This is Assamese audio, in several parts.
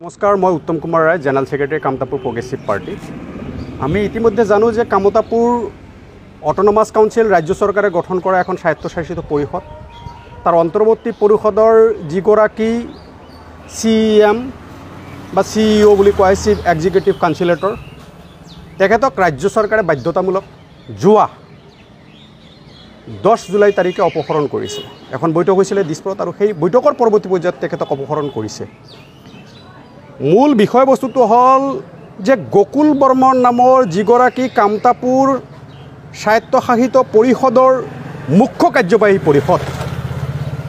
নমস্কাৰ, মই Uttam Kumar Roy, general secretary Kamtapur progressive party. আমি ইতিমধ্যে জানো যে কামতাপুৰ অট'নমাছ কাউন্সিল ৰাজ্য চৰকাৰে গঠন কৰা এখন স্বায়ত্তশাসিত পৰিষদ। তাৰ অন্তৰ্বৰ্তী পৰিষদৰ যিগৰাকী CEM বা CEO বুলি কোৱা হয়, চিফ এক্সিকিউটিভ কাউন্সিলেটৰ, তেখেতক ৰাজ্য চৰকাৰে বাধ্যতামূলক যোৱা 10 জুলাই তাৰিখে অপসাৰণ কৰিছে। এখন বৈঠক হৈছিলে দিছপুৰত আৰু সেই বৈঠকৰ পৰৱৰ্তী পৰ্যায়ত তেখেতক অপসাৰণ কৰিছে। মূল বিষয়বস্তুটো হ'ল যে গকুল বৰ্মন নামৰ যিগৰাকী কামতাপুৰ স্বায়ত্তশাসিত পৰিষদৰ মুখ্য কাৰ্যবাহী পৰিষদ,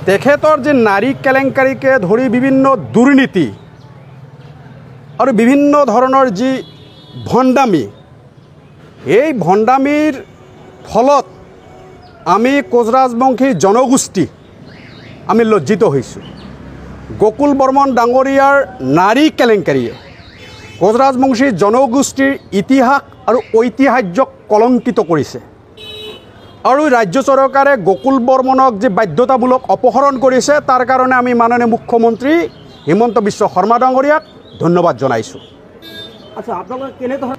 তেখেতৰ যে নাৰী কেলেংকাৰীকে ধৰি বিভিন্ন দুৰ্নীতি আৰু বিভিন্ন ধৰণৰ যি ভণ্ডামি, এই ভণ্ডামিৰ ফলত আমি কোচৰাজবংশী জনগোষ্ঠী আমি লজ্জিত হৈছোঁ। গকুল বৰ্মন ডাঙৰীয়াৰ নাৰী কেলেংকাৰীয়ে কোচৰাজবংশী জনগোষ্ঠীৰ ইতিহাস আৰু ঐতিহ্যক কলংকিত কৰিছে আৰু ৰাজ্য চৰকাৰে গকুল বৰ্মনক যে বাধ্যতামূলক অপসাৰণ কৰিছে, তাৰ কাৰণে আমি মাননীয় মুখ্যমন্ত্ৰী হিমন্ত বিশ্ব শৰ্মা ডাঙৰীয়াক ধন্যবাদ জনাইছোঁ। আচ্ছা, আপোনালোকে কেনেধৰণে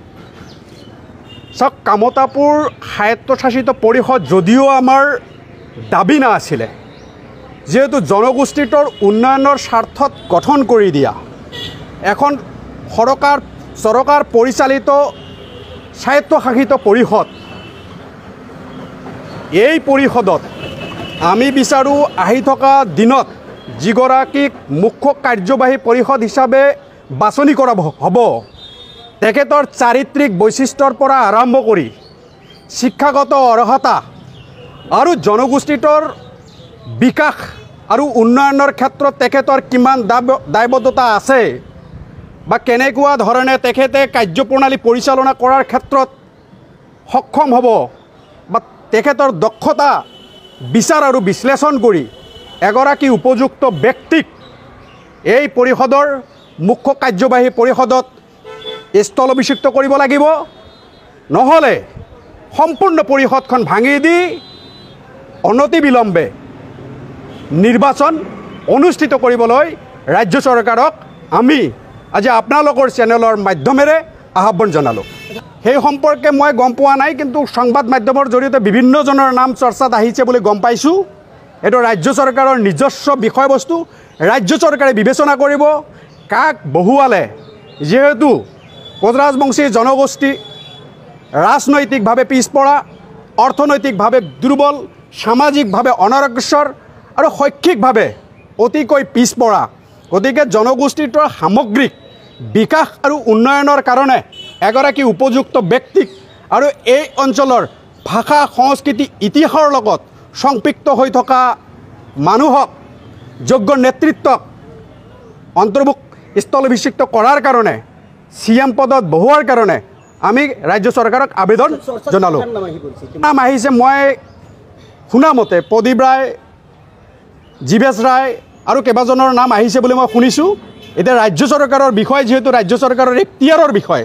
চাওক, কামতাপুৰ স্বায়ত্তশাসিত পৰিষদ যদিও আমাৰ দাবী নাছিলে, যেহেতু জনগোষ্ঠীটোৰ উন্নয়নৰ স্বাৰ্থত গঠন কৰি দিয়া এখন চৰকাৰ পৰিচালিত স্বায়ত্তশাসিত পৰিষদ, এই পৰিষদত আমি বিচাৰোঁ আহি থকা দিনত যিগৰাকীক মুখ্য কাৰ্যবাহী পৰিষদ হিচাপে বাছনি কৰা হ'ব, তেখেতৰ চাৰিত্ৰিক বৈশিষ্ট্যৰ পৰা আৰম্ভ কৰি শিক্ষাগত অৰ্হতা আৰু জনগোষ্ঠীটোৰ বিকাশ আৰু উন্নয়নৰ ক্ষেত্ৰত তেখেতৰ কিমান দায়বদ্ধতা আছে বা কেনেকুৱা ধৰণে তেখেতে কাৰ্যপ্ৰণালী পৰিচালনা কৰাৰ ক্ষেত্ৰত সক্ষম হ'ব বা তেখেতৰ দক্ষতা বিচাৰ আৰু বিশ্লেষণ কৰি এগৰাকী উপযুক্ত ব্যক্তিক এই পৰিষদৰ মুখ্য কাৰ্যবাহী পৰিষদত স্থলাভিষিক্ত কৰিব লাগিব। নহ'লে সম্পূৰ্ণ পৰিষদখন ভাঙি দি অনতিবিলম্বে নিৰ্বাচন অনুষ্ঠিত কৰিবলৈ ৰাজ্য চৰকাৰক আমি আজি আপোনালোকৰ চেনেলৰ মাধ্যমেৰে আহ্বান জনালোঁ। সেই সম্পৰ্কে মই গম পোৱা নাই, কিন্তু সংবাদ মাধ্যমৰ জৰিয়তে বিভিন্নজনৰ নাম চৰ্চাত আহিছে বুলি গম পাইছোঁ। এইটো ৰাজ্য চৰকাৰৰ নিজস্ব বিষয়বস্তু, ৰাজ্য চৰকাৰে বিবেচনা কৰিব কাক বহুৱালে। যিহেতু কোচৰাজবংশী জনগোষ্ঠী ৰাজনৈতিকভাৱে পিছপৰা, অৰ্থনৈতিকভাৱে দুৰ্বল, সামাজিকভাৱে অনগ্ৰসৰ আৰু শৈক্ষিকভাৱে অতিকৈ পিছপৰা, গতিকে জনগোষ্ঠীটোৰ সামগ্ৰিক বিকাশ আৰু উন্নয়নৰ কাৰণে এগৰাকী উপযুক্ত ব্যক্তিক আৰু এই অঞ্চলৰ ভাষা, সংস্কৃতি, ইতিহাসৰ লগত সম্পৃক্ত হৈ থকা মানুহক, যোগ্য নেতৃত্বক স্থলাভিষিক্ত কৰাৰ কাৰণে, CM পদত বহোৱাৰ কাৰণে আমি ৰাজ্য চৰকাৰক আবেদন জনালোঁ। নাম আহিছে, মই শুনামতে প্ৰদীপ ৰায়, জীৱেশ ৰায় আৰু কেইবাজনৰ নাম আহিছে বুলি মই শুনিছোঁ। এতিয়া ৰাজ্য চৰকাৰৰ বিষয়, যিহেতু ৰাজ্য চৰকাৰৰ এখতিয়াৰৰ বিষয়,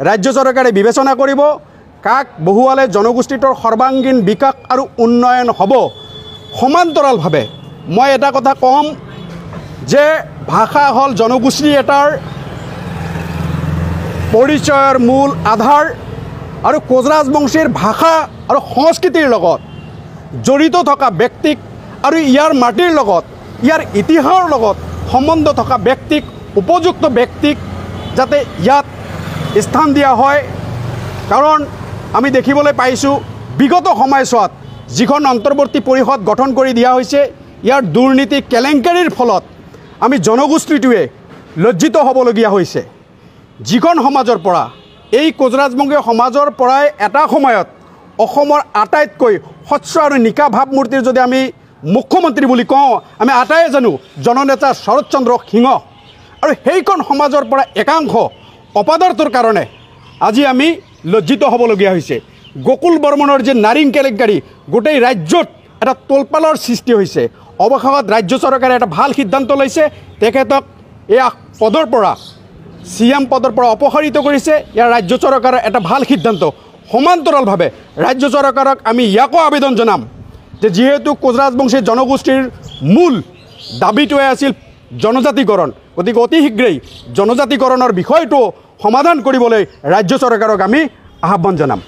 ৰাজ্য চৰকাৰে বিবেচনা কৰিব কাক বহুৱালে জনগোষ্ঠীটোৰ সৰ্বাংগীন বিকাশ আৰু উন্নয়ন হ'ব। সমান্তৰালভাৱে মই এটা কথা ক'ম যে ভাষা হ'ল জনগোষ্ঠী এটাৰ পৰিচয়ৰ মূল আধাৰ আৰু কোচৰাজবংশীৰ ভাষা আৰু সংস্কৃতিৰ লগত জড়িত থকা ব্যক্তিক আৰু ইয়াৰ মাটিৰ লগত, ইয়াৰ ইতিহাসৰ লগত সম্বন্ধ থকা ব্যক্তিক, উপযুক্ত ব্যক্তিক যাতে ইয়াত স্থান দিয়া হয়। কাৰণ আমি দেখিবলৈ পাইছোঁ বিগত সময়ছোৱাত যিখন অন্তৰ্বৰ্তী পৰিষদ গঠন কৰি দিয়া হৈছে, ইয়াৰ দুৰ্নীতি কেলেংকাৰীৰ ফলত আমি জনগোষ্ঠীটোৱে লজ্জিত হ'বলগীয়া হৈছে। যিখন সমাজৰ পৰা, এই কোচৰাজবংশী সমাজৰ পৰাই এটা সময়ত অসমৰ আটাইতকৈ স্বচ্ছ আৰু নিকা ভাৱমূৰ্তিৰ যদি আমি মুখ্যমন্ত্ৰী বুলি কওঁ, আমি আটাইয়ে জানো জননেতা শৰৎ চন্দ্ৰ সিংহ, আৰু সেইখন সমাজৰ পৰা একাংশ অপদাৰ্থৰ কাৰণে আজি আমি লজ্জিত হ'বলগীয়া হৈছে। গকুল বৰ্মনৰ যে নাৰী কেলেংকাৰী, গোটেই ৰাজ্যত এটা তোলপালৰ সৃষ্টি হৈছে। অৱশেষত ৰাজ্য চৰকাৰে এটা ভাল সিদ্ধান্ত লৈছে, তেখেতক এই পদৰ পৰা, CM পদৰ পৰা অপসাৰিত কৰিছে। ইয়াৰ ৰাজ্য চৰকাৰৰ এটা ভাল সিদ্ধান্ত। সমান্তৰালভাৱে ৰাজ্য চৰকাৰক আমি ইয়াকো আবেদন জনাম যে যিহেতু কোচৰাজবংশী জনগোষ্ঠীৰ মূল দাবীটোৱে আছিল জনজাতিকৰণ গতিকে অতি শীঘ্ৰেই জনজাতিকৰণৰ বিষয়টো সমাধান কৰিবলৈ ৰাজ্য চৰকাৰক আমি আহ্বান জনাম।